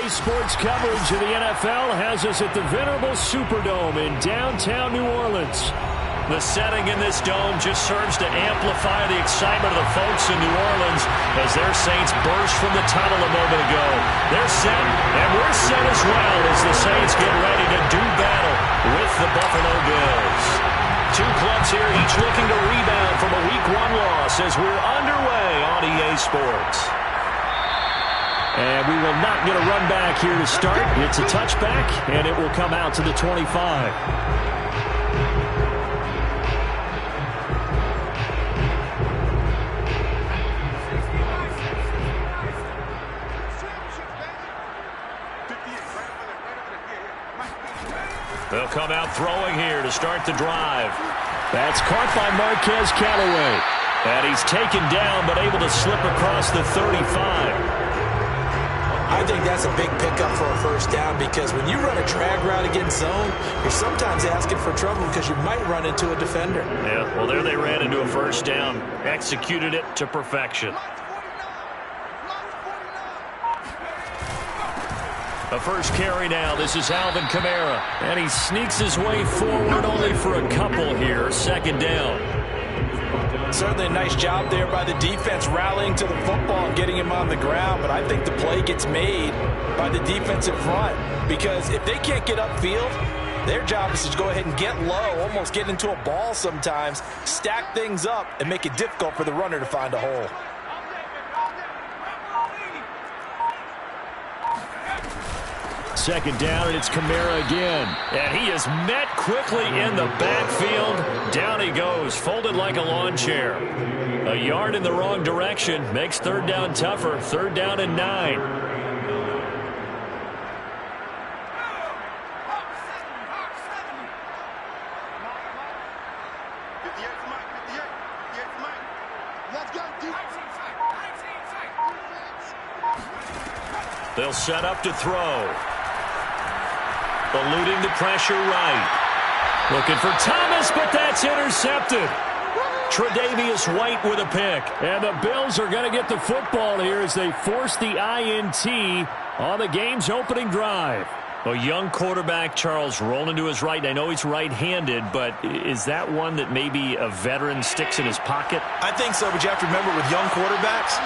EA Sports coverage of the NFL has us at the venerable Superdome in downtown New Orleans. The setting in this dome just serves to amplify the excitement of the folks in New Orleans as their Saints burst from the tunnel a moment ago. They're set, and we're set as well as the Saints get ready to do battle with the Buffalo Bills. Two clubs here, each looking to rebound from a Week 1 loss as we're underway on EA Sports. And we will not get a run back here to start. It's a touchback, and it will come out to the 25. They'll come out throwing here to start the drive. That's caught by Marquez Callaway. And he's taken down but able to slip across the 35. I think that's a big pickup for a first down because when you run a drag route against zone, you're sometimes asking for trouble because you might run into a defender. Yeah, well, there they ran into a first down. Executed it to perfection. A first carry now. This is Alvin Kamara. And he sneaks his way forward only for a couple here. Second down. Certainly a nice job there by the defense rallying to the football and getting him on the ground. But I think the play gets made by the defensive front because if they can't get upfield, their job is to go ahead and get low, almost get into a ball sometimes, stack things up, and make it difficult for the runner to find a hole. Second down, and it's Kamara again. And he is met quickly in the backfield. Down he goes, folded like a lawn chair. A yard in the wrong direction makes third down tougher. Third down and 9. They'll set up to throw. Eluding the pressure right. Looking for Thomas, but that's intercepted. Tre'Davious White with a pick. And the Bills are going to get the football here as they force the INT on the game's opening drive. A young quarterback, Charles, rolling to his right. I know he's right-handed, but is that one that maybe a veteran sticks in his pocket? I think so, but you have to remember with young quarterbacks,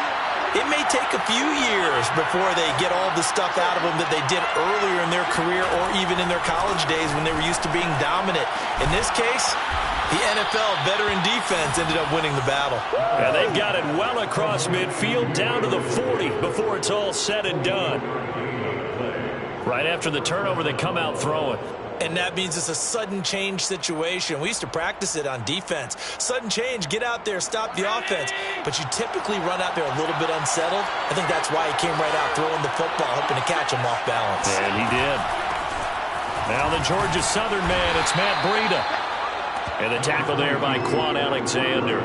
it may take a few years before they get all the stuff out of them that they did earlier in their career or even in their college days when they were used to being dominant. In this case, the NFL veteran defense ended up winning the battle. And they've got it well across midfield down to the 40 before it's all said and done. Right after the turnover, they come out throwing. And that means it's a sudden change situation. We used to practice it on defense. Sudden change, get out there, stop the offense. But you typically run out there a little bit unsettled. I think that's why he came right out throwing the football, hoping to catch him off balance. And he did. Now the Georgia Southern man, it's Matt Breida. And the tackle there by Quan Alexander.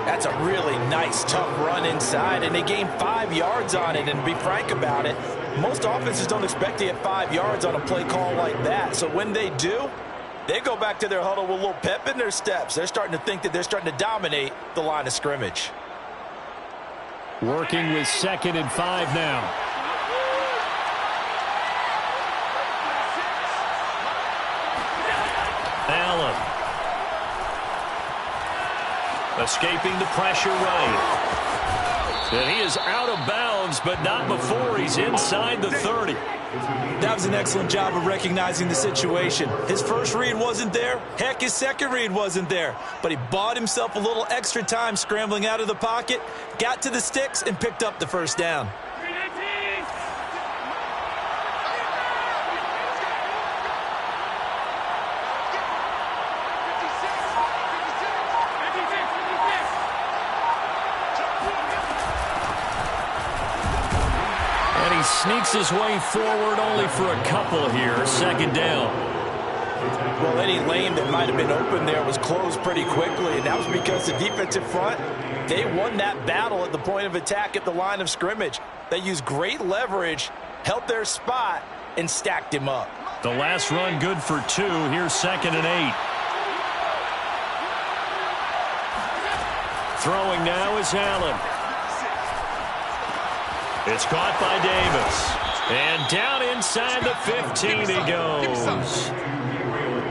That's a really nice, tough run inside, and they gained 5 yards on it. And to be frank about it, most offenses don't expect to get 5 yards on a play call like that. So when they do, they go back to their huddle with a little pep in their steps. They're starting to think that they're starting to dominate the line of scrimmage. Working with 2nd and 5 now. Allen. Escaping the pressure right. And he is out of bounds, but not before he's inside the 30. That was an excellent job of recognizing the situation. His first read wasn't there. Heck, his second read wasn't there. But he bought himself a little extra time scrambling out of the pocket, got to the sticks, and picked up the first down. Sneaks his way forward only for a couple here. Second down. Well, any lane that might have been open there was closed pretty quickly, and that was because the defensive front, they won that battle at the point of attack at the line of scrimmage. They used great leverage, held their spot, and stacked him up. The last run good for 2. Here's 2nd and 8. Throwing now is Allen. It's caught by Davis. And down inside the 15 he goes.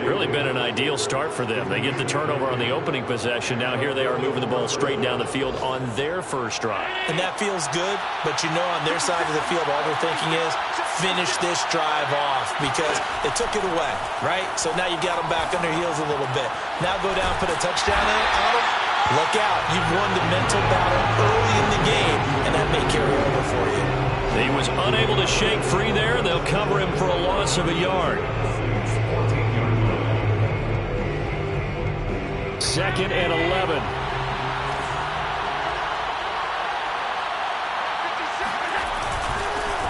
Really been an ideal start for them. They get the turnover on the opening possession. Now here they are moving the ball straight down the field on their first drive. And that feels good, but you know on their side of the field all they're thinking is finish this drive off because they took it away, right? So now you've got them back on their heels a little bit. Now go down, put a touchdown in on them. Look out. You've won the mental battle early in the game, and that may carry over for you. He was unable to shake free there. They'll cover him for a loss of a yard. 2nd and 11.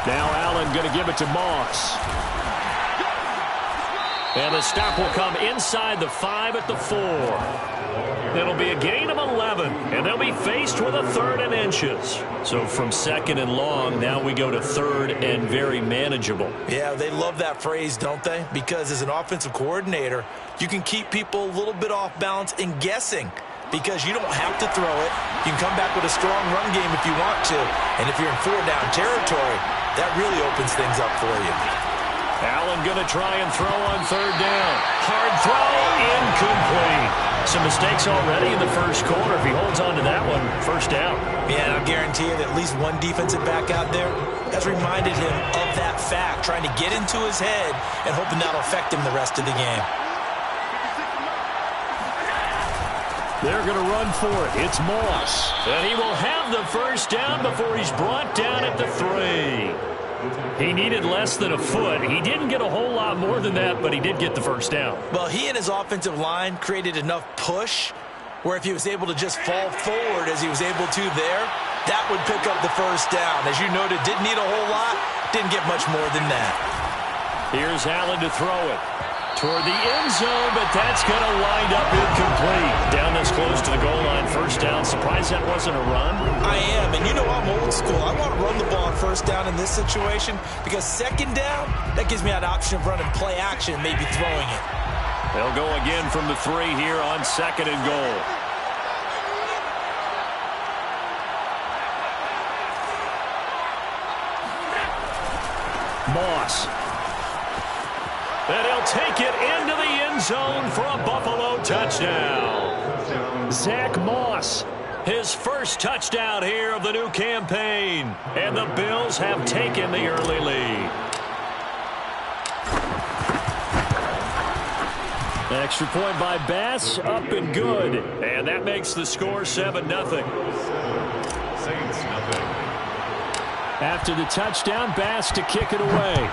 Now Allen going to give it to Moss. And the stop will come inside the 5 at the 4. It'll be a gain of 11, and they'll be faced with a 3rd and inches. So from 2nd and long, now we go to 3rd and very manageable. Yeah, they love that phrase, don't they? Because as an offensive coordinator, you can keep people a little bit off balance and guessing because you don't have to throw it. You can come back with a strong run game if you want to. And if you're in 4-down territory, that really opens things up for you. Allen going to try and throw on 3rd down. Hard throw, incomplete. Some mistakes already in the first quarter. If he holds on to that one, first down. Yeah, and I'll guarantee you that at least one defensive back out there has reminded him of that fact, trying to get into his head and hoping that'll affect him the rest of the game. They're going to run for it. It's Moss. And he will have the first down before he's brought down at the 3. He needed less than a foot. He didn't get a whole lot more than that, but he did get the first down. Well, he and his offensive line created enough push where if he was able to just fall forward as he was able to there, that would pick up the first down. As you noted, didn't need a whole lot, didn't get much more than that. Here's Allen to throw it toward the end zone, but that's going to wind up incomplete. Down this close to the goal line, first down. Surprised that wasn't a run? I am, and you know I'm old school. I want to run the ball on first down in this situation because 2nd down, that gives me an option of running play action and maybe throwing it. They'll go again from the 3 here on 2nd and goal. Moss. And he'll take it into the end zone for a Buffalo touchdown. Zach Moss, his first touchdown here of the new campaign. And the Bills have taken the early lead. Extra point by Bass, up and good. And that makes the score 7-0. After the touchdown, Bass to kick it away.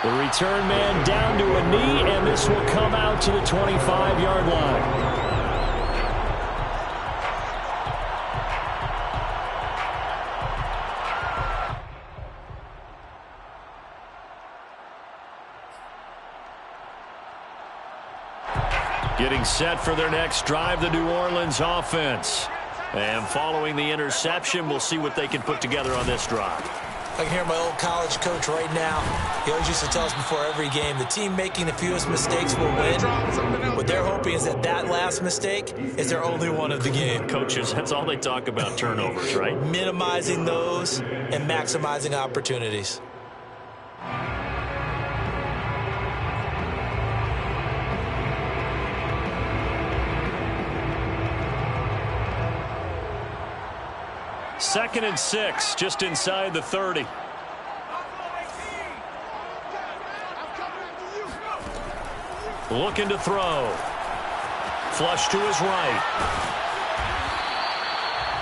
The return man down to a knee, and this will come out to the 25-yard line. Getting set for their next drive, the New Orleans offense. And following the interception, we'll see what they can put together on this drive. I can hear my old college coach right now. He always used to tell us before every game, the team making the fewest mistakes will win. What they're hoping is that that last mistake is their only one of the game. Coaches, that's all they talk about, turnovers, right? Minimizing those and maximizing opportunities. Second and 6, just inside the 30. Looking to throw. Flush to his right.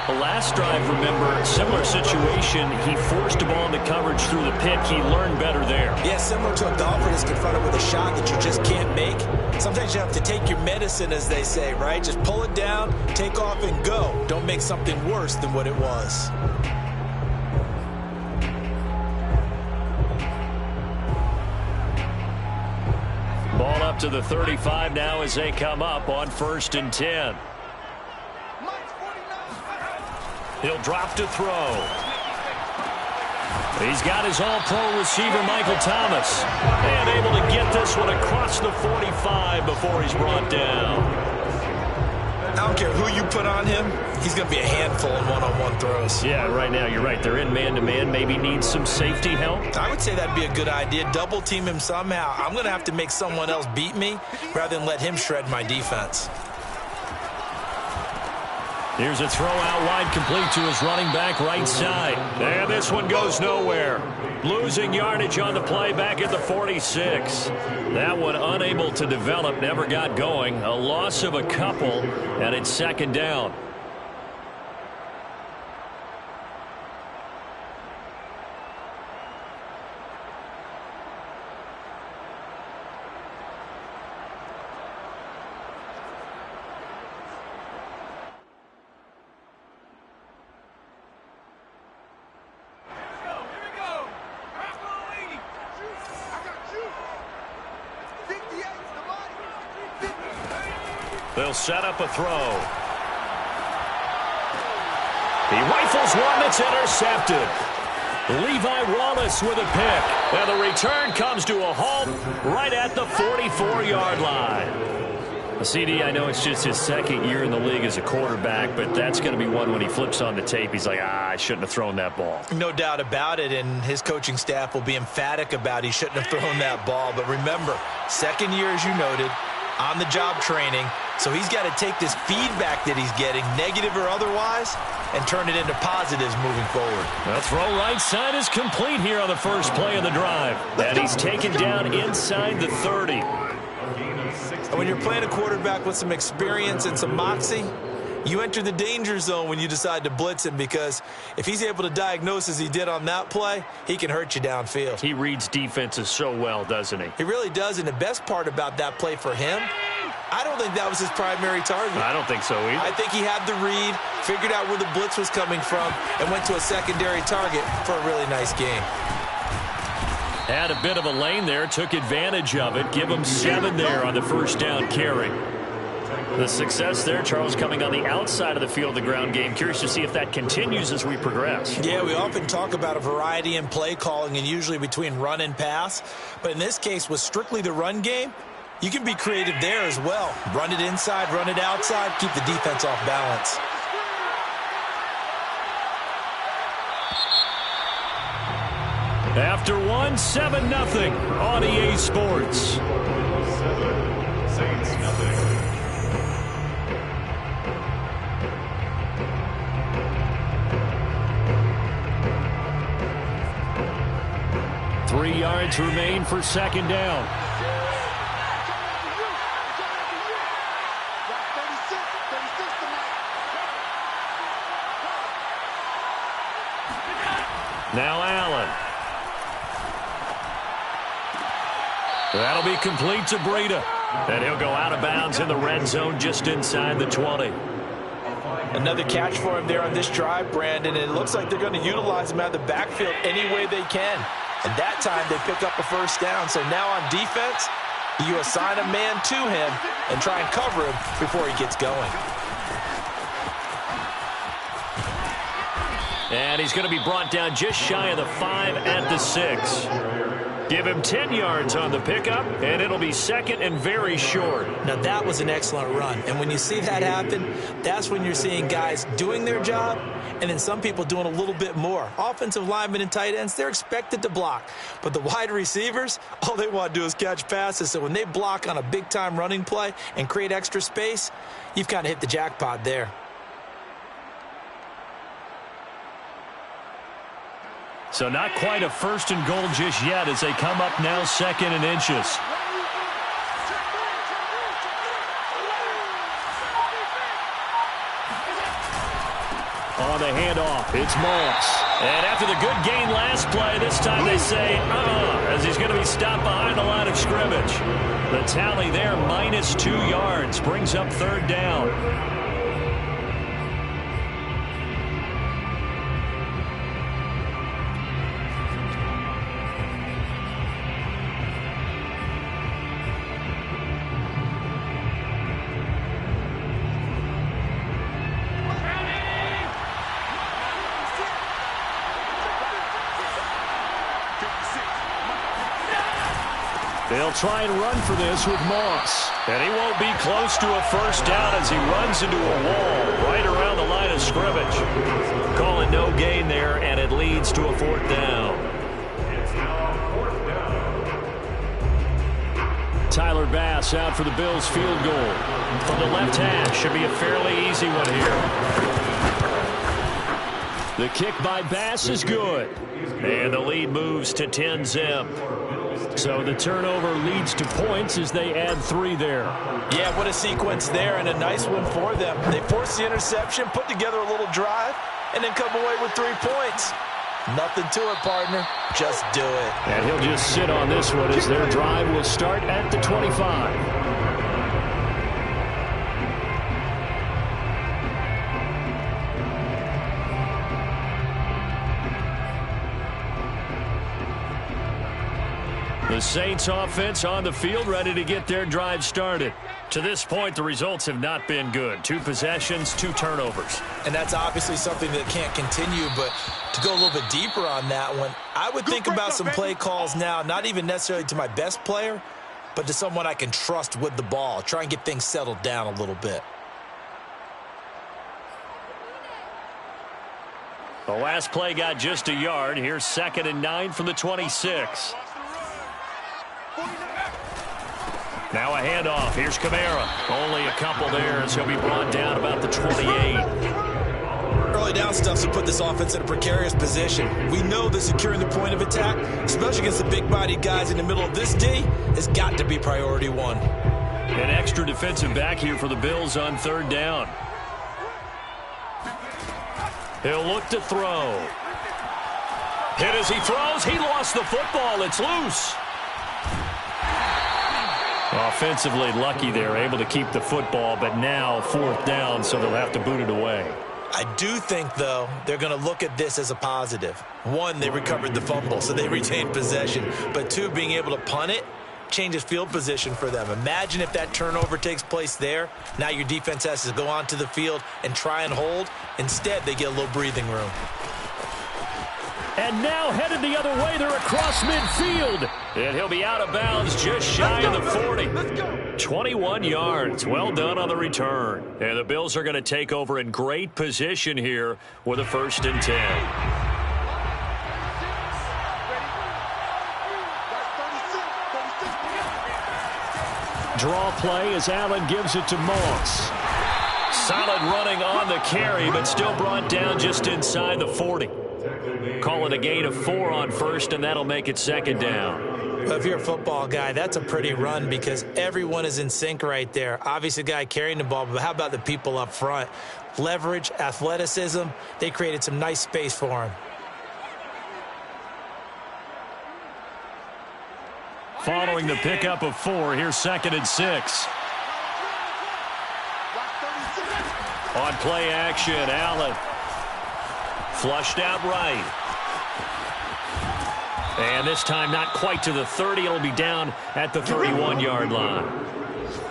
The last drive, remember, similar situation. He forced a ball into coverage through the pick. He learned better there. Yeah, similar to a golfer that's confronted with a shot that you just can't make. Sometimes you have to take your medicine, as they say, right? Just pull it down, take off, and go. Don't make something worse than what it was. Ball up to the 35 now as they come up on 1st and 10. He'll drop to throw. He's got his all-pro receiver, Michael Thomas. And able to get this one across the 45 before he's brought down. I don't care who you put on him, he's going to be a handful in one-on-one throws. Yeah, right now you're right. They're in man-to-man. Maybe needs some safety help. I would say that'd be a good idea. Double team him somehow. I'm going to have to make someone else beat me rather than let him shred my defense. Here's a throw out wide, complete to his running back right side. And this one goes nowhere. Losing yardage on the play back at the 46. That one unable to develop, never got going. A loss of a couple, and it's second down. They'll set up a throw. He rifles one that's intercepted. Levi Wallace with a pick. And the return comes to a halt right at the 44-yard line. CD, I know it's just his second year in the league as a quarterback, but that's going to be one when he flips on the tape, he's like, I shouldn't have thrown that ball. No doubt about it, and his coaching staff will be emphatic about he shouldn't have thrown that ball. But remember, second year, as you noted, on-the-job training, so he's got to take this feedback that he's getting, negative or otherwise, and turn it into positives moving forward. The throw right side is complete here on the first play of the drive. And he's taken down inside the 30. And when you're playing a quarterback with some experience and some moxie, you enter the danger zone when you decide to blitz him, because if he's able to diagnose as he did on that play, he can hurt you downfield. He reads defenses so well, doesn't he? He really does, and the best part about that play for him, I don't think that was his primary target. I don't think so either. I think he had the read, figured out where the blitz was coming from, and went to a secondary target for a really nice game. Had a bit of a lane there, took advantage of it. Give him 7 there on the first down carry. The success there, Charles, coming on the outside of the field, the ground game. Curious to see if that continues as we progress. Yeah, we often talk about a variety in play calling and usually between run and pass. But in this case, with strictly the run game, you can be creative there as well. Run it inside, run it outside, keep the defense off balance. After one, 7-0 on EA Sports. Saints nothing. 3 yards remain for second down. Now Allen. That'll be complete to Breida. And he'll go out of bounds in the red zone just inside the 20. Another catch for him there on this drive, Brandon. And it looks like they're going to utilize him out of the backfield any way they can. And that time they pick up a first down. So now on defense, you assign a man to him and try and cover him before he gets going. And he's going to be brought down just shy of the 5 at the 6. Give him 10 yards on the pickup, and it'll be second and very short. Now, that was an excellent run. And when you see that happen, that's when you're seeing guys doing their job and then some people doing a little bit more. Offensive linemen and tight ends, they're expected to block. But the wide receivers, all they want to do is catch passes. So when they block on a big-time running play and create extra space, you've kind of hit the jackpot there. So not quite a first and goal just yet as they come up now second and inches. On the handoff, it's Moss. And after the good gain last play, this time they say, as he's going to be stopped behind the line of scrimmage. The tally there, minus 2 yards, brings up third down. They'll try and run for this with Moss. And he won't be close to a first down as he runs into a wall right around the line of scrimmage. Call it no gain there, and it leads to a 4th down. Tyler Bass out for the Bills field goal. From the left hash, should be a fairly easy one here. The kick by Bass is good. And the lead moves to 10-zip. So the turnover leads to points as they add 3 there. Yeah, what a sequence there, and a nice one for them. They force the interception, put together a little drive, and then come away with 3 points. Nothing to it, partner. Just do it. And he'll just sit on this one as their drive will start at the 25. The Saints offense on the field, ready to get their drive started. To this point, the results have not been good. 2 possessions, 2 turnovers. And that's obviously something that can't continue, but to go a little bit deeper on that one, I would think about some play calls now, not even necessarily to my best player, but to someone I can trust with the ball. Try and get things settled down a little bit. The last play got just a yard. Here's 2nd and 9 from the 26. Now a handoff. Here's Kamara. Only a couple there as he'll be brought down about the 28. Early down stuff to put this offense in a precarious position. We know that securing the point of attack, especially against the big-bodied guys in the middle of this D, has got to be priority 1. An extra defensive back here for the Bills on 3rd down. He'll look to throw. Hit as he throws. He lost the football. It's loose. Offensively lucky there, able to keep the football, but now 4th down, so they'll have to boot it away. I do think, though, they're going to look at this as a positive. 1, they recovered the fumble, so they retained possession. But 2, being able to punt it changes field position for them. Imagine if that turnover takes place there. Now your defense has to go onto the field and try and hold. Instead, they get a little breathing room. And now headed the other way. They're across midfield. And he'll be out of bounds just shy of the 40. 21 yards. Well done on the return. And the Bills are going to take over in great position here with a 1st and 10. Draw play as Allen gives it to Moss. Solid running on the carry, but still brought down just inside the 40. Call it a gain of 4 on 1st, and that'll make it 2nd down. Well, if you're a football guy, that's a pretty run because everyone is in sync right there. Obviously, the guy carrying the ball, but how about the people up front? Leverage, athleticism, they created some nice space for him. Following the pickup of 4, here's 2nd and 6. On play action, Allen. Flushed out right. And this time not quite to the 30. It'll be down at the 31-yard line.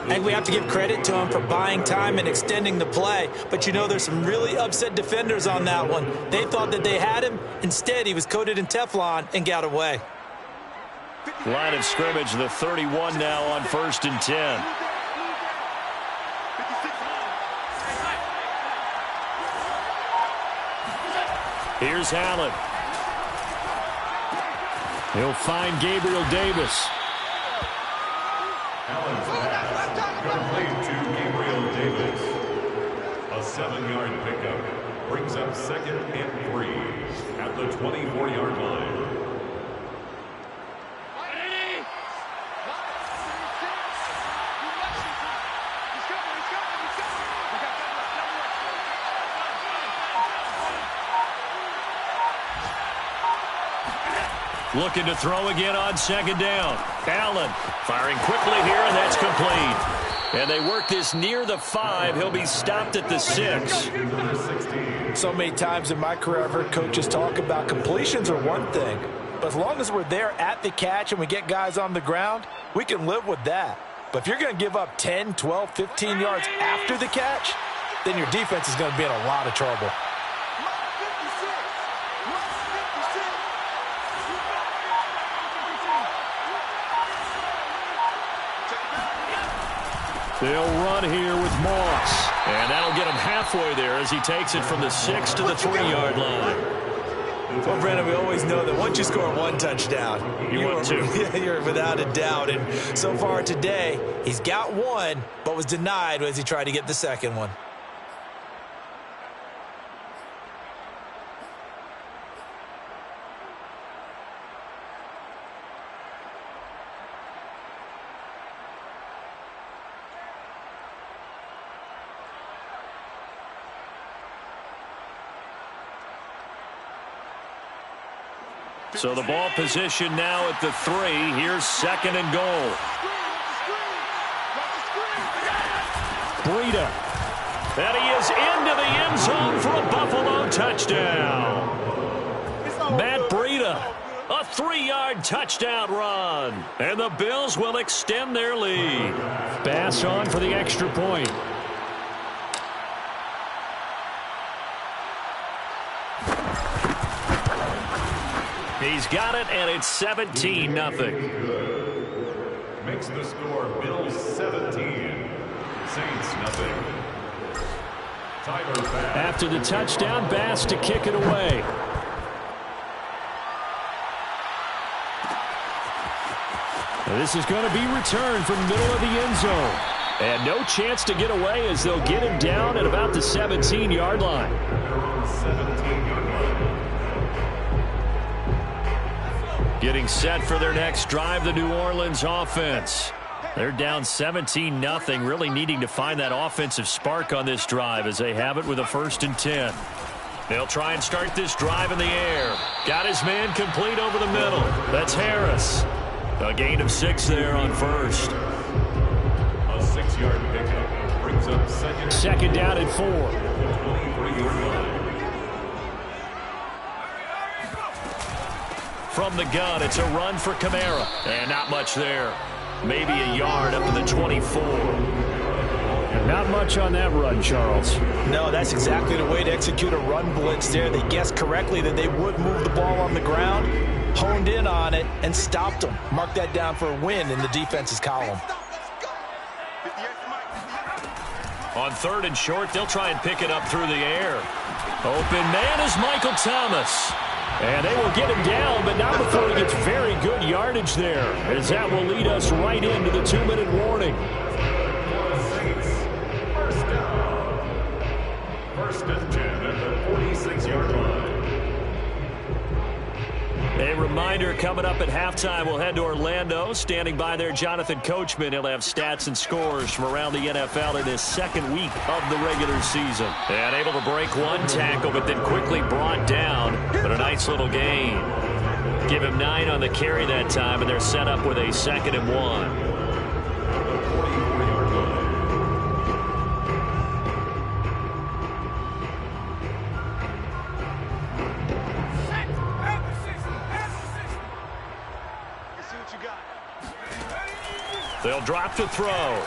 And we have to give credit to him for buying time and extending the play. But, you know, there's some really upset defenders on that one. They thought that they had him. Instead, he was coated in Teflon and got away. Line of scrimmage, the 31 now on 1st and 10. Here's Allen. He'll find Gabriel Davis. Allen's pass complete to Gabriel Davis. A 7-yard pickup brings up 2nd and 3 at the 24-yard line. Looking to throw again on 2nd down. Allen firing quickly here, and that's complete. And they work this near the 5. He'll be stopped at the 6. So many times in my career, I've heard coaches talk about completions are one thing. But as long as we're there at the catch and we get guys on the ground, we can live with that. But if you're going to give up 10, 12, 15 yards after the catch, then your defense is going to be in a lot of trouble. They'll run here with Moss. And that'll get him halfway there as he takes it from the 6 to the 3-yard line. Well, Brandon, we always know that once you score one touchdown, you're without a doubt. And so far today, he's got one, but was denied as he tried to get the second one. So the ball position now at the 3. Here's 2nd and goal. Breida. And he is into the end zone for a Buffalo touchdown. Matt Breida. A 3-yard touchdown run. And the Bills will extend their lead. Pass on for the extra point. He's got it, and it's 17-0. Makes the score Bills 17, Saints nothing. Tyler Bass. After the touchdown, Bass to kick it away. This is going to be returned from the middle of the end zone. And no chance to get away as they'll get him down at about the 17-yard line. 17-yard line. Getting set for their next drive, the New Orleans offense. They're down 17-0, really needing to find that offensive spark on this drive as they have it with a 1st and 10. They'll try and start this drive in the air. Got his man complete over the middle. That's Harris. A gain of 6 there on 1st. A 6-yard pickup brings up second down at 4. 23-yard line. From the gun, it's a run for Kamara. And not much there. Maybe a yard up to the 24. Not much on that run, Charles. No, that's exactly the way to execute a run blitz there. They guessed correctly that they would move the ball on the ground, honed in on it, and stopped them. Mark that down for a win in the defense's column. On 3rd and short, they'll try and pick it up through the air. Open man is Michael Thomas. And they will get him down, but not before he gets very good yardage there, as that will lead us right into the 2-minute warning. Saints, 1st down. 1st and 10 at the 46-yard line. A reminder, coming up at halftime, we'll head to Orlando. Standing by there, Jonathan Coachman. He'll have stats and scores from around the NFL in his 2nd week of the regular season. And able to break one tackle, but then quickly brought down. But a nice little gain. Give him 9 on the carry that time, and they're set up with a 2nd and 1. They'll drop to throw.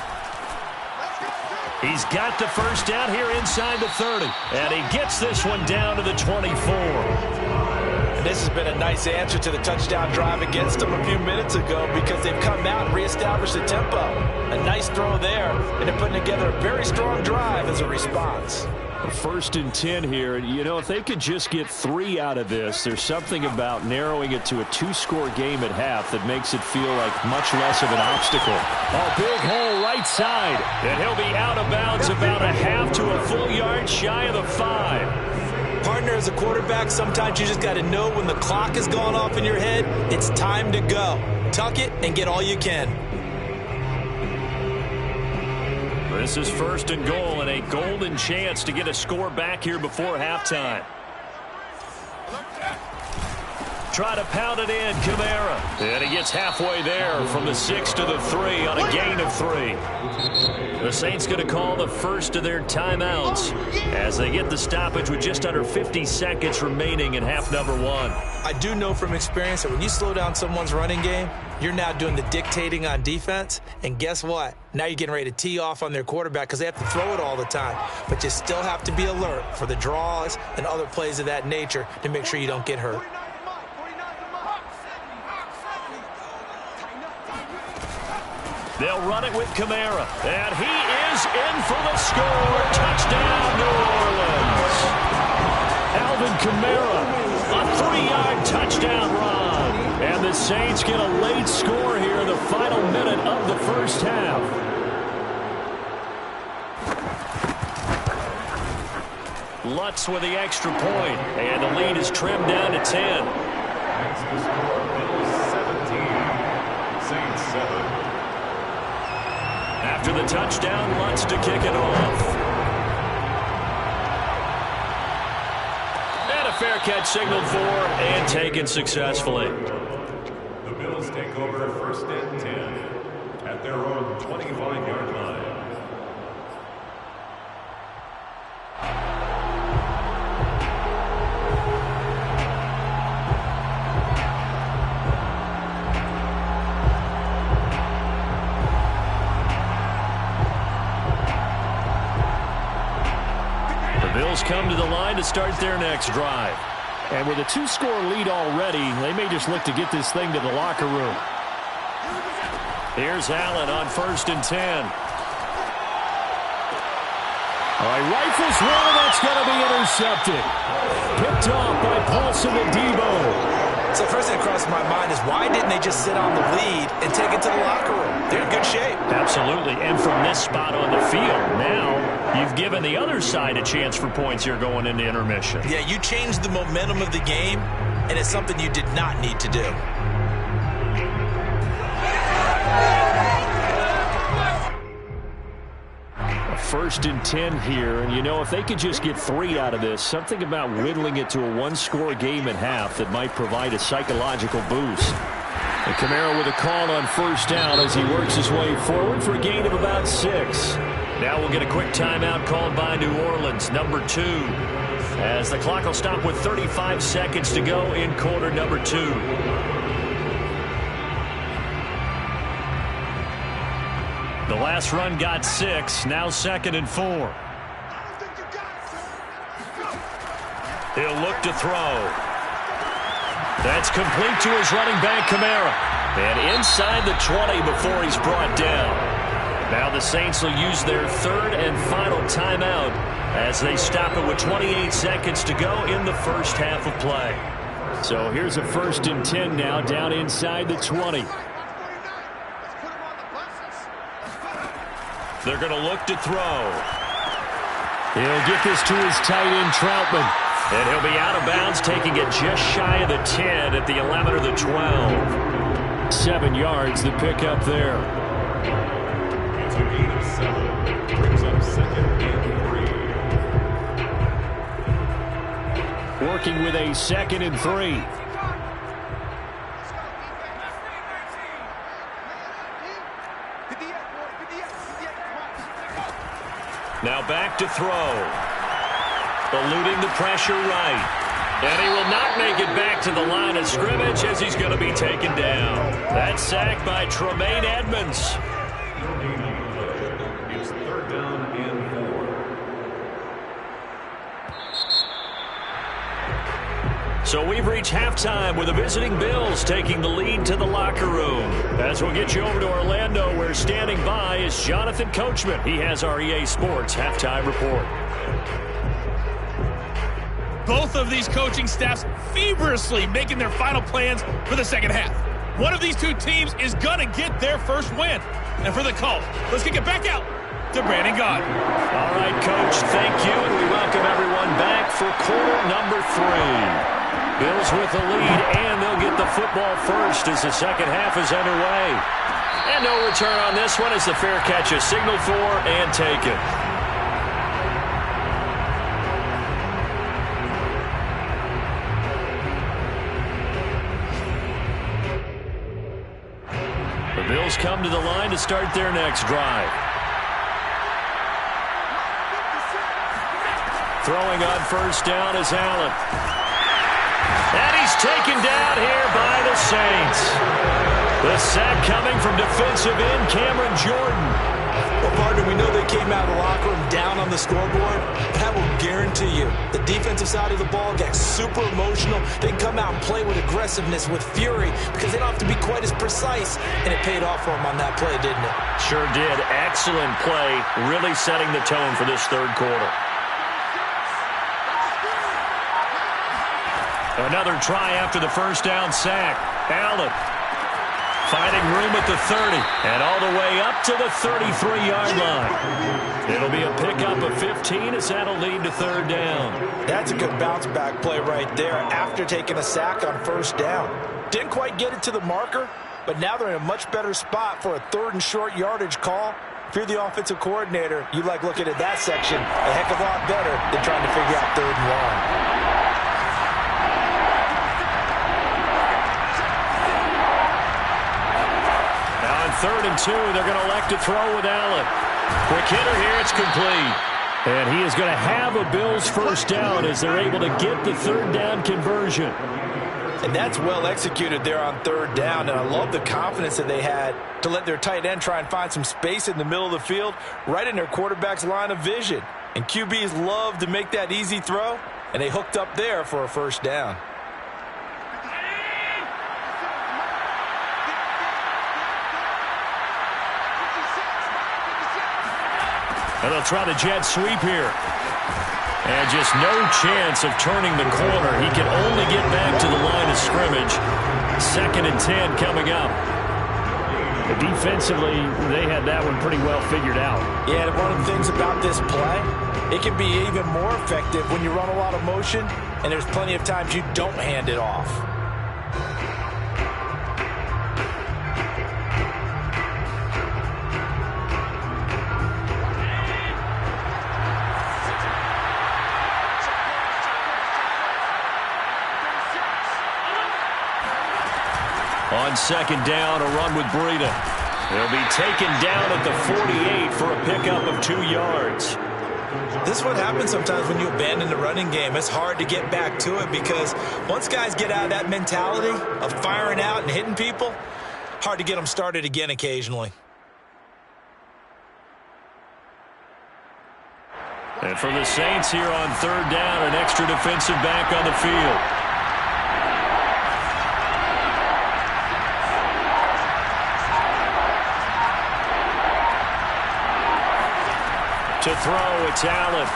He's got the 1st down here inside the 30. And he gets this one down to the 24. And this has been a nice answer to the touchdown drive against them a few minutes ago because they've come out and reestablished the tempo. A nice throw there, and they're putting together a very strong drive as a response. 1st and 10 here. You know, if they could just get 3 out of this, there's something about narrowing it to a 2-score game at half that makes it feel like much less of an obstacle. A big hole right side, and he'll be out of bounds about a half to a full yard shy of the 5. Partner, as a quarterback, sometimes you just got to know when the clock has gone off in your head, it's time to go. Tuck it and get all you can. This is 1st and goal and a golden chance to get a score back here before halftime. Try to pound it in, Kamara. And he gets halfway there from the 6 to the 3 on a gain of 3. The Saints going to call the first of their timeouts as they get the stoppage with just under 50 seconds remaining in half number 1. I do know from experience that when you slow down someone's running game, you're now doing the dictating on defense. And guess what? Now you're getting ready to tee off on their quarterback because they have to throw it all the time. But you still have to be alert for the draws and other plays of that nature to make sure you don't get hurt. They'll run it with Kamara. And he is in for the score. Touchdown, New Orleans. Alvin Kamara, a 3-yard touchdown run. And the Saints get a late score here in the final minute of the first half. Lutz with the extra point. And the lead is trimmed down to 10. That's the score. Bills 17. Saints 7. After the touchdown, Lutz to kick it off. And a fair catch signaled for and taken successfully. The Bills take over first and 10 at their own 25-yard line. Come to the line to start their next drive. And with a 2-score lead already, they may just look to get this thing to the locker room. Here's Allen on first and 10. All right, rifles one, that's going to be intercepted. Picked off by Paulson Adebo. So first thing that crosses my mind is why didn't they just sit on the lead and take it to the locker room? They're in good shape. Absolutely, and from this spot on the field, now you've given the other side a chance for points here going into intermission. Yeah, you changed the momentum of the game, and it's something you did not need to do. First and 10 here, and you know, if they could just get 3 out of this, something about whittling it to a 1-score game at half that might provide a psychological boost. And Kamara with a call on first down as he works his way forward for a gain of about 6. Now we'll get a quick timeout called by New Orleans, number 2, as the clock will stop with 35 seconds to go in quarter number 2. The last run got 6, now 2nd and 4. He'll look to throw. That's complete to his running back, Kamara. And inside the 20 before he's brought down. Now the Saints will use their 3rd and final timeout as they stop it with 28 seconds to go in the first half of play. So here's a first and 10 now down inside the 20. They're going to look to throw. He'll get this to his tight end, Troutman. And he'll be out of bounds, taking it just shy of the 10 at the 11 or the 12. 7 yards, the pickup there. It's a gain of 7. Brings up 2nd and 3. Working with a 2nd and 3. Now back to throw. Eluding the pressure right. And he will not make it back to the line of scrimmage as he's going to be taken down. That sack by Tremaine Edmonds. It's 3rd down and 4. So we've reached halftime with the visiting Bills taking the lead to the locker room. As we'll get you over to Orlando, where standing by is Jonathan Coachman. He has our EA Sports halftime report. Both of these coaching staffs feverishly making their final plans for the second half. One of these two teams is going to get their first win. And for the call, let's kick it back out to Brandon Gaudin. All right, Coach, thank you, and we welcome everyone back for quarter number 3. Bills with the lead, and they'll get the football first as the second half is underway. And no return on this one as the fair catch is signaled for and taken. The Bills come to the line to start their next drive. Throwing on first down is Allen. And he's taken down here by the Saints. The sack coming from defensive end Cameron Jordan. Well, partner, we know they came out of the locker room down on the scoreboard. That will guarantee you, the defensive side of the ball gets super emotional. They come out and play with aggressiveness, with fury, because they don't have to be quite as precise. And it paid off for them on that play, didn't it? Sure did. Excellent play, really setting the tone for this third quarter. Another try after the first down sack. Allen finding room at the 30 and all the way up to the 33-yard line. It'll be a pickup of 15 as that'll lead to third down. That's a good bounce-back play right there after taking a sack on first down. Didn't quite get it to the marker, but now they're in a much better spot for a third and short yardage call. If you're the offensive coordinator, you like looking at that section a heck of a lot better than trying to figure out third and long. Third and 2, they're going to elect to throw with Allen. Quick hitter here, it's complete. And he is going to have a Bills first down as they're able to get the third down conversion. And that's well executed there on third down, and I love the confidence that they had to let their tight end try and find some space in the middle of the field, right in their quarterback's line of vision. And QBs love to make that easy throw, and they hooked up there for a first down. And they'll try the jet sweep here. And just no chance of turning the corner. He can only get back to the line of scrimmage. 2nd and 10 coming up. Defensively, they had that one pretty well figured out. Yeah, and one of the things about this play, it can be even more effective when you run a lot of motion, and there's plenty of times you don't hand it off. On second down, a run with Breida. They'll be taken down at the 48 for a pickup of 2 yards. This is what happens sometimes when you abandon the running game. It's hard to get back to it because once guys get out of that mentality of firing out and hitting people, hard to get them started again occasionally. And for the Saints here on third down, an extra defensive back on the field. To throw, it's Allen.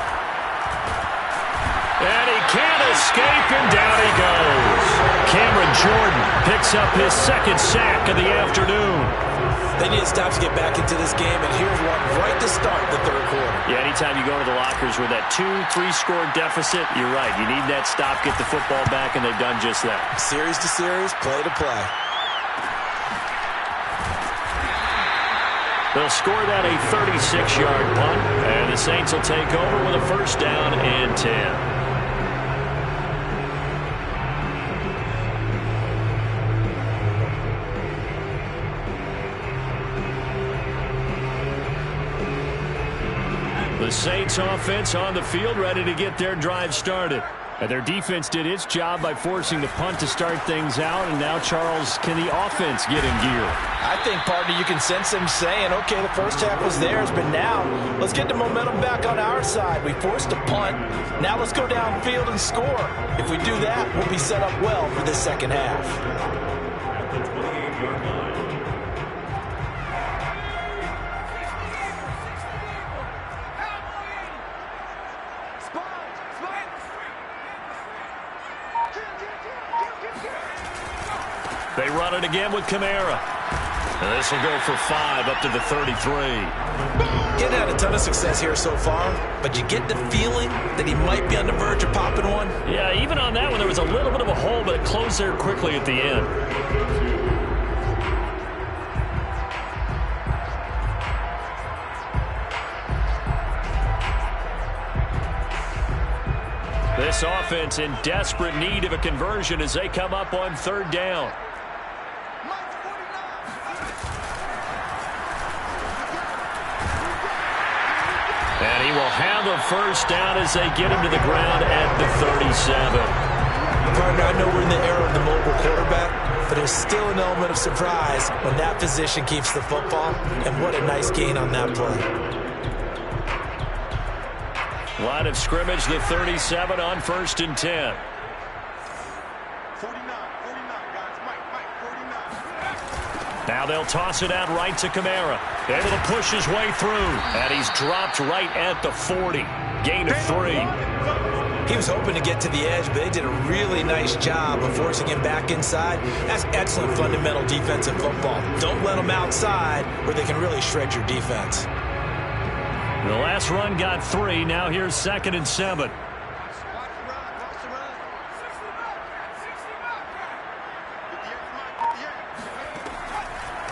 And he can't escape, and down he goes. Cameron Jordan picks up his 2nd sack of the afternoon. They need to stop to get back into this game, and here's one right to start the third quarter. Yeah, anytime you go to the lockers with that 2-3 score deficit, you're right. You need that stop, get the football back, and they've done just that. Series to series, play to play. They'll score that a 36-yard punt, and the Saints will take over with a first down and 10. The Saints offense on the field, ready to get their drive started. And their defense did its job by forcing the punt to start things out, and now, Charles, can the offense get in gear? I think, partner, you can sense them saying, okay, the first half was theirs, but now let's get the momentum back on our side. We forced a punt. Now let's go downfield and score. If we do that, we'll be set up well for this second half. At the 28-yard line. They run it again with Kamara. And this will go for 5 up to the 33. Getting had a ton of success here so far, but you get the feeling that he might be on the verge of popping one. Yeah, even on that one, there was a little bit of a hole, but it closed there quickly at the end. This offense in desperate need of a conversion as they come up on third down. And he will have a first down as they get him to the ground at the 37. Partner, I know we're in the era of the mobile quarterback, but there's still an element of surprise when that position keeps the football, and what a nice gain on that play. Line of scrimmage, the 37 on 1st and 10. 49, guys. Mike, 49. Now they'll toss it out right to Kamara. Able to push his way through. And he's dropped right at the 40. Gain of 3. He was hoping to get to the edge, but they did a really nice job of forcing him back inside. That's excellent fundamental defensive football. Don't let them outside where they can really shred your defense. The last run got 3. Now here's 2nd and 7.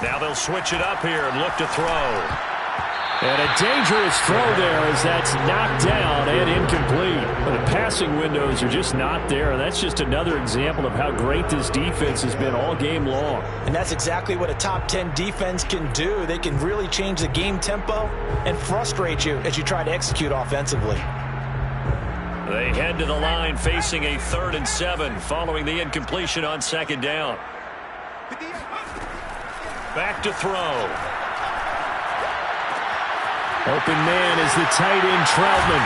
Now they'll switch it up here and look to throw. And a dangerous throw there as that's knocked down and incomplete. The passing windows are just not there, and that's just another example of how great this defense has been all game long. And that's exactly what a top 10 defense can do. They can really change the game tempo and frustrate you as you try to execute offensively. They head to the line facing a 3rd and 7 following the incompletion on 2nd down. Back to throw. Open man is the tight end, Troutman.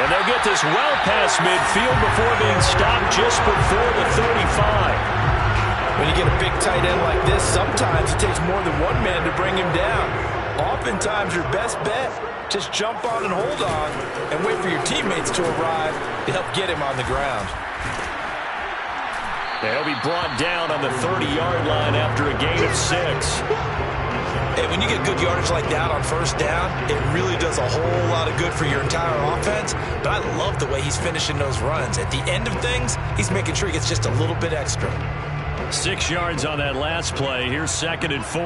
And they'll get this well past midfield before being stopped just before the 35. When you get a big tight end like this, sometimes it takes more than one man to bring him down. Oftentimes your best bet, just jump on and hold on and wait for your teammates to arrive to help get him on the ground. They'll be brought down on the 30-yard line after a gain of 6. Hey, when you get good yardage like that on 1st down, it really does a whole lot of good for your entire offense. But I love the way he's finishing those runs. At the end of things, he's making sure he gets just a little bit extra. 6 yards on that last play. Here's 2nd and 4.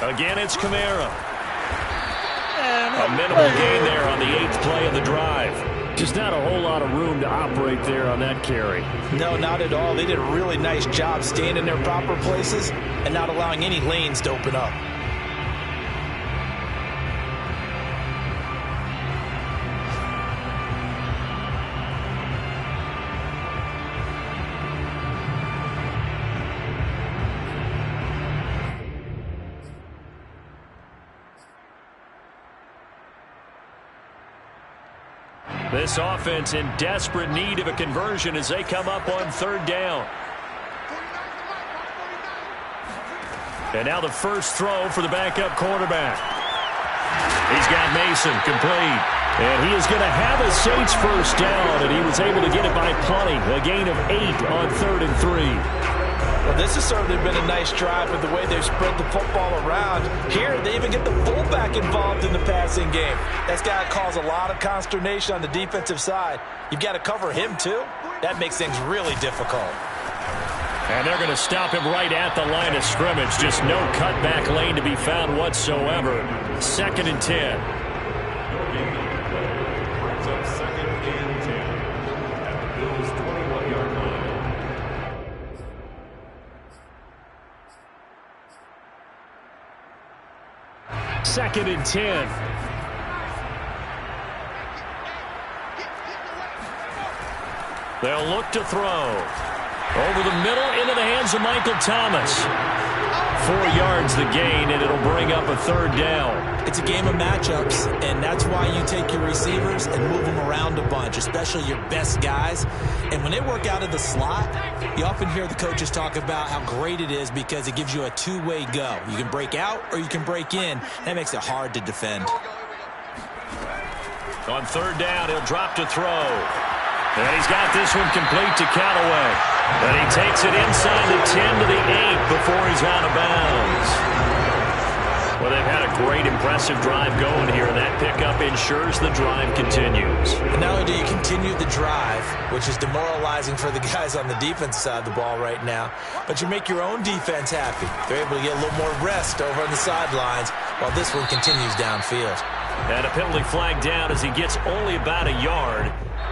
Again, it's Kamara. A minimal gain there on the 8th play of the drive. Just not a whole lot of room to operate there on that carry. No, not at all. They did a really nice job staying in their proper places and not allowing any lanes to open up. This offense in desperate need of a conversion as they come up on 3rd down. And now the first throw for the backup quarterback. He's got Mason complete. And he is going to have a Saints first down, and he was able to get it by plenty. A gain of 8 on 3rd and 3. Well, this has certainly been a nice drive with the way they've spread the football around. Here, they even get the fullback involved in the passing game. That's got to cause a lot of consternation on the defensive side. You've got to cover him, too. That makes things really difficult. And they're going to stop him right at the line of scrimmage. Just no cutback lane to be found whatsoever. 2nd and 10. Brings up 2nd and 10 at the Bills' 21-yard line. 2nd and 10. They'll look to throw. Over the middle into the hands of Michael Thomas. 4 yards the gain, and it'll bring up a 3rd down. It's a game of matchups, and that's why you take your receivers and move them around a bunch, especially your best guys. And when they work out of the slot, you often hear the coaches talk about how great it is because it gives you a two-way go. You can break out or you can break in. That makes it hard to defend. On 3rd down, he'll drop to throw. And he's got this one complete to Callaway. And he takes it inside the 10 to the 8 before he's out of bounds. Well, they've had a great, impressive drive going here, and that pickup ensures the drive continues. And not only do you continue the drive, which is demoralizing for the guys on the defensive side of the ball right now, but you make your own defense happy. They're able to get a little more rest over on the sidelines while this one continues downfield. And a penalty flag down as he gets only about a yard.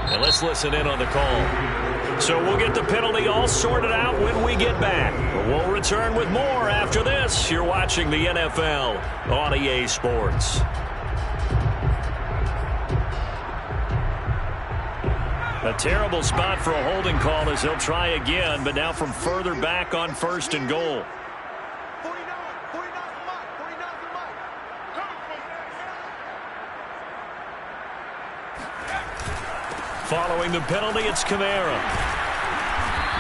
And let's listen in on the call. So we'll get the penalty all sorted out when we get back. We'll return with more after this. You're watching the NFL on EA Sports. A terrible spot for a holding call as he'll try again, but now from further back on 1st and goal. Following the penalty, it's Kamara.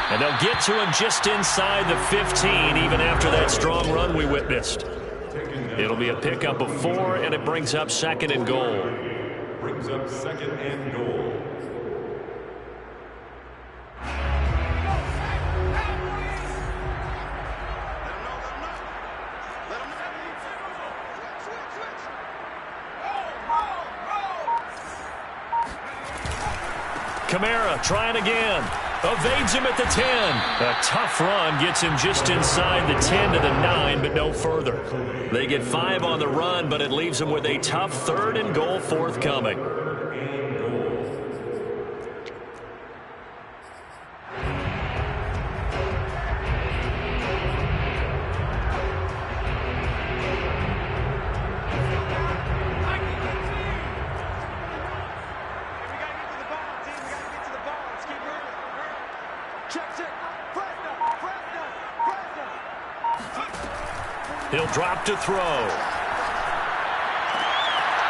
And they'll get to him just inside the 15, even after that strong run we witnessed. It'll be a pickup of 4, and it brings up 2nd and goal. Brings up 2nd and goal. Kamara trying again. Evades him at the 10. A tough run gets him just inside the 10 to the 9, but no further. They get 5 on the run, but it leaves them with a tough 3rd and goal forthcoming. He'll drop to throw.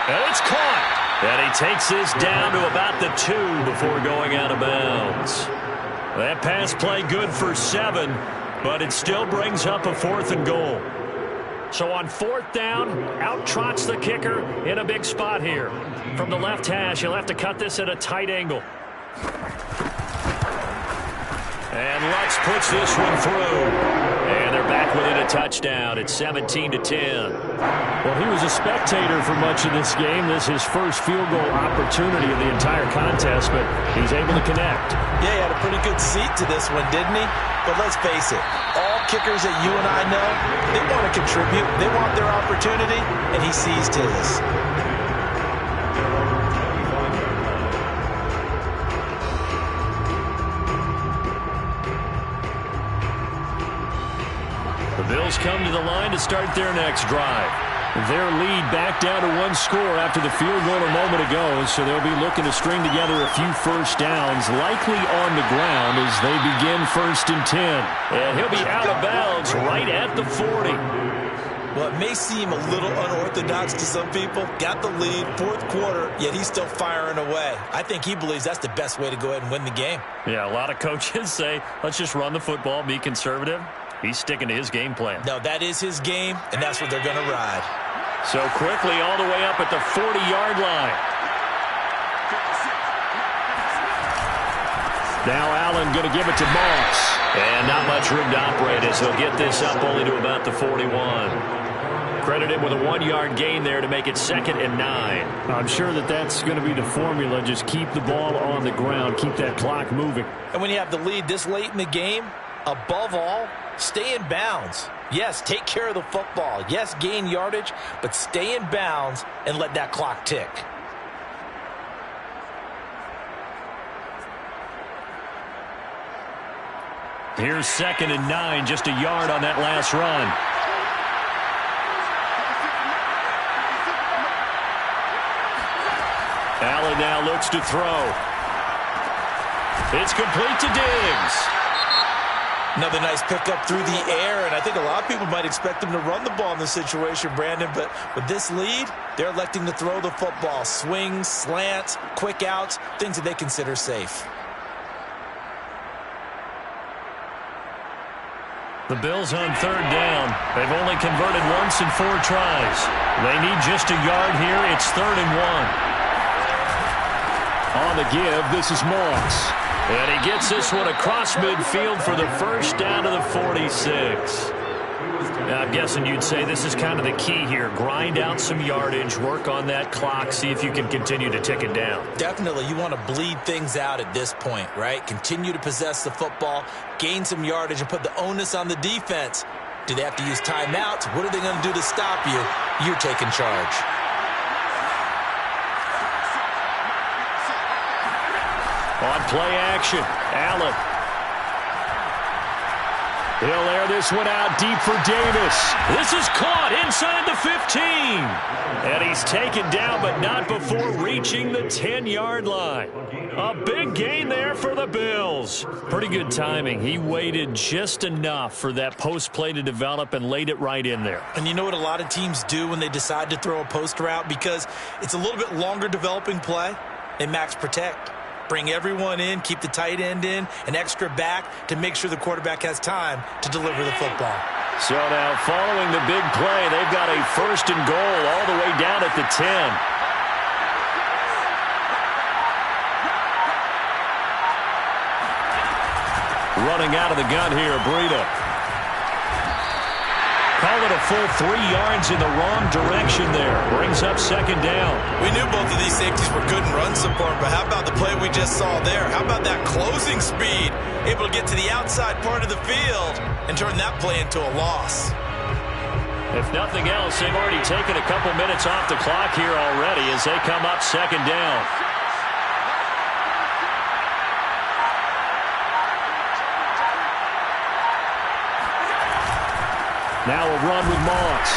And it's caught. And he takes this down to about the 2 before going out of bounds. That pass play good for 7, but it still brings up a 4th and goal. So on 4th down, out trots the kicker in a big spot here. From the left hash, he'll have to cut this at a tight angle. And Lutz puts this one through. And they're back within a touchdown. It's 17-10. Well, he was a spectator for much of this game. This is his first field goal opportunity of the entire contest, but he's able to connect. Yeah, he had a pretty good seat to this one, didn't he? But let's face it, all kickers that you and I know, they want to contribute. They want their opportunity, and he seized his. The Bills come to the line to start their next drive. Their lead back down to 1 score after the field goal a moment ago, so they'll be looking to string together a few first downs, likely on the ground as they begin 1st and 10. And he'll be out of bounds right at the 40. Well, it may seem a little unorthodox to some people. Got the lead, 4th quarter, yet he's still firing away. I think he believes that's the best way to go ahead and win the game. Yeah, a lot of coaches say, let's just run the football, be conservative. He's sticking to his game plan. No, that is his game, and that's what they're going to ride. So quickly all the way up at the 40-yard line. Now Allen going to give it to Moss. And not much room to operate as he'll get this up only to about the 41. Credit him with a 1-yard gain there to make it 2nd and 9. I'm sure that that's going to be the formula. Just keep the ball on the ground. Keep that clock moving. And when you have the lead this late in the game, above all, stay in bounds. Yes, take care of the football. Yes, gain yardage, but stay in bounds and let that clock tick. Here's 2nd and 9, just a yard on that last run. Allen now looks to throw. It's complete to Diggs. Another nice pickup through the air, and I think a lot of people might expect them to run the ball in this situation, Brandon, but with this lead, they're electing to throw the football. Swings, slants, quick outs, things that they consider safe. The Bills on 3rd down. They've only converted once in 4 tries. They need just a yard here. It's 3rd and 1. On the give, this is Moss. And he gets this one across midfield for the first down to the 46. Now, I'm guessing you'd say this is kind of the key here. Grind out some yardage, work on that clock, see if you can continue to tick it down. Definitely. You want to bleed things out at this point, right? Continue to possess the football, gain some yardage, and put the onus on the defense. Do they have to use timeouts? What are they going to do to stop you? You're taking charge. On play action, Allen. He'll air this one out deep for Davis. This is caught inside the 15. And he's taken down, but not before reaching the 10-yard line. A big gain there for the Bills. Pretty good timing. He waited just enough for that post play to develop and laid it right in there. And you know what a lot of teams do when they decide to throw a post route? Because it's a little bit longer developing play, they max protect. Bring everyone in, keep the tight end in, an extra back to make sure the quarterback has time to deliver the football. So now following the big play, they've got a 1st and goal all the way down at the 10. Running out of the gun here, Breida. Call it a full 3 yards in the wrong direction there. Brings up 2nd down. We knew both of these safeties were good in run support, but how about the play we just saw there? How about that closing speed? Able to get to the outside part of the field and turn that play into a loss. If nothing else, they've already taken a couple minutes off the clock here already as they come up 2nd down. Now a run with Moss.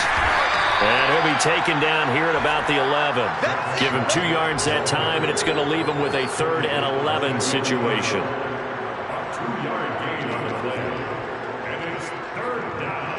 And he'll be taken down here at about the 11. Give him 2 yards that time, and it's going to leave him with a 3rd and 11 situation. A 2-yard gain on the play. And it's 3rd down.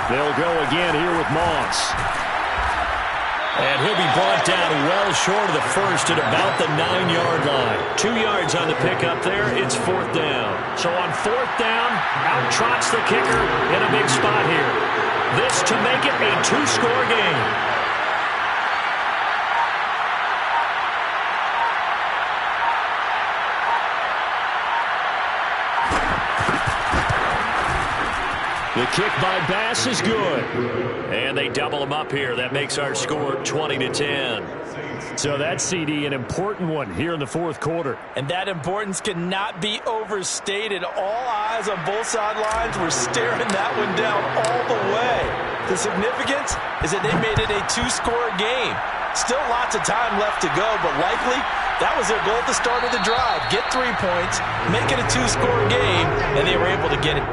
They'll go again here with Moss. And he'll be brought down well short of the 1st at about the 9-yard line. 2 yards on the pickup there. It's 4th down. So on 4th down, out trots the kicker in a big spot here. This to make it a 2-score game. The kick by Bass is good. And they double him up here. That makes our score 20-10. So that's, CD, an important one here in the 4th quarter. And that importance cannot be overstated. All eyes on both sidelines were staring that one down all the way. The significance is that they made it a 2-score game. Still lots of time left to go, but likely that was their goal at the start of the drive. Get 3 points, make it a 2-score game, and they were able to get it.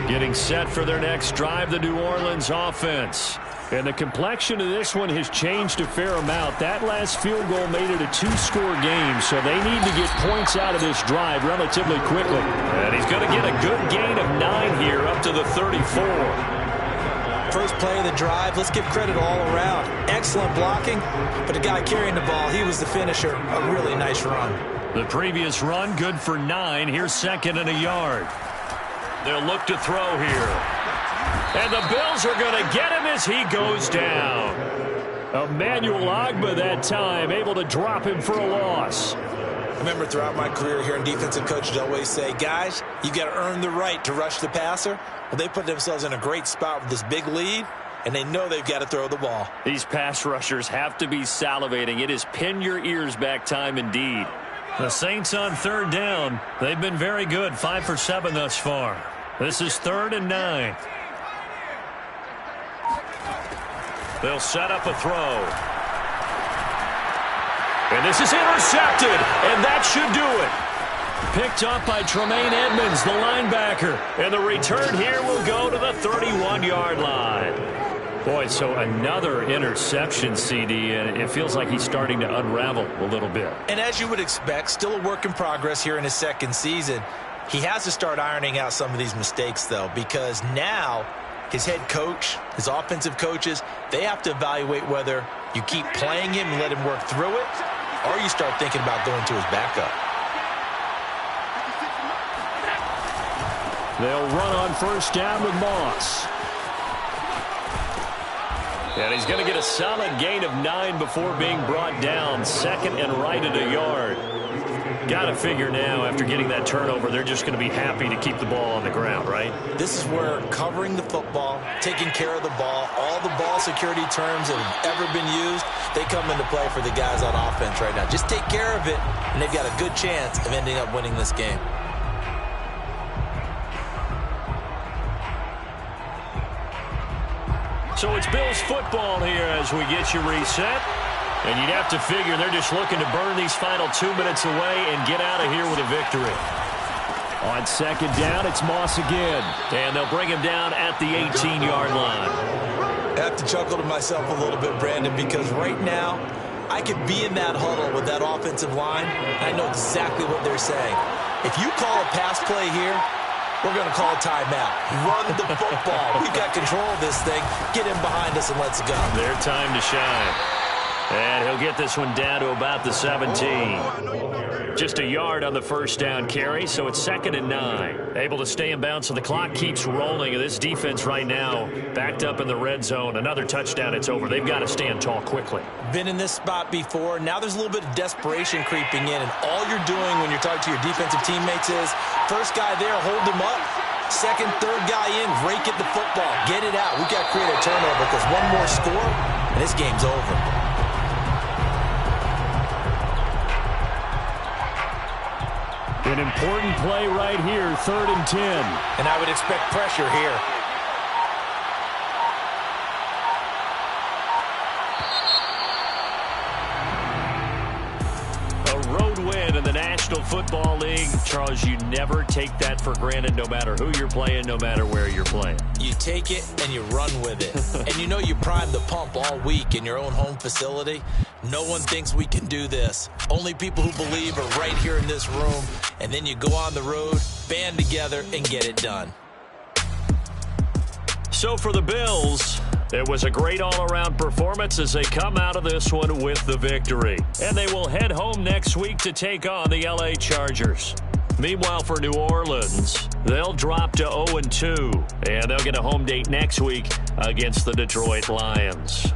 Getting set for their next drive, the New Orleans offense. And the complexion of this one has changed a fair amount. That last field goal made it a 2-score game, so they need to get points out of this drive relatively quickly. And he's going to get a good gain of 9 here up to the 34. First play of the drive, let's give credit all around. Excellent blocking, but the guy carrying the ball, he was the finisher. A really nice run. The previous run, good for 9. Here's 2nd and a yard. They'll look to throw here. And the Bills are going to get him as he goes down. Emmanuel Ogbah that time, able to drop him for a loss. I remember throughout my career here in defensive coaches always say, guys, you got to earn the right to rush the passer. Well, they put themselves in a great spot with this big lead, and they know they've got to throw the ball. These pass rushers have to be salivating. It is pin your ears back time indeed. The Saints on 3rd down. They've been very good, 5 for 7 thus far. This is 3rd and 9. They'll set up a throw. And this is intercepted, and that should do it. Picked up by Tremaine Edmonds, the linebacker. And the return here will go to the 31-yard line. Boy, so another interception, CD, and it feels like he's starting to unravel a little bit. And as you would expect, still a work in progress here in his 2nd season. He has to start ironing out some of these mistakes, though, because now his head coach, his offensive coaches, they have to evaluate whether you keep playing him and let him work through it, or you start thinking about going to his backup. They'll run on first down with Moss. And he's going to get a solid gain of 9 before being brought down. Second and right at a yard. Got to figure now, after getting that turnover, they're just going to be happy to keep the ball on the ground, right? This is where covering the football, taking care of the ball, all the ball security terms that have ever been used, they come into play for the guys on offense right now. Just take care of it, and they've got a good chance of ending up winning this game. So it's Bills football here as we get you reset. And you'd have to figure they're just looking to burn these final 2 minutes away and get out of here with a victory. On second down, it's Moss again. And they'll bring him down at the 18-yard line. I have to chuckle to myself a little bit, Brandon, because right now I could be in that huddle with that offensive line, and I know exactly what they're saying. If you call a pass play here, we're going to call a timeout. Run the football. We've got control of this thing. Get in behind us and let's go. Their time to shine. And he'll get this one down to about the 17. Just a yard on the first down carry, so it's 2nd and 9. Able to stay in bounds, so the clock keeps rolling. This defense right now backed up in the red zone. Another touchdown, it's over. They've got to stand tall quickly. Been in this spot before. Now there's a little bit of desperation creeping in, and all you're doing when you're talking to your defensive teammates is first guy there, hold him up. Second, third guy in, rake at the football. Get it out. We've got to create a turnover because one more score, and this game's over. An important play right here, 3rd and 10. And I would expect pressure here. A road win in the National Football League. Charles, you never take that for granted no matter who you're playing, no matter where you're playing. You take it and you run with it. And you know you primed the pump all week in your own home facility. No one thinks we can do this. Only people who believe are right here in this room. And then you go on the road, band together, and get it done. So for the Bills, it was a great all-around performance as they come out of this one with the victory. And they will head home next week to take on the LA Chargers. Meanwhile, for New Orleans, they'll drop to 0-2, and they'll get a home date next week against the Detroit Lions.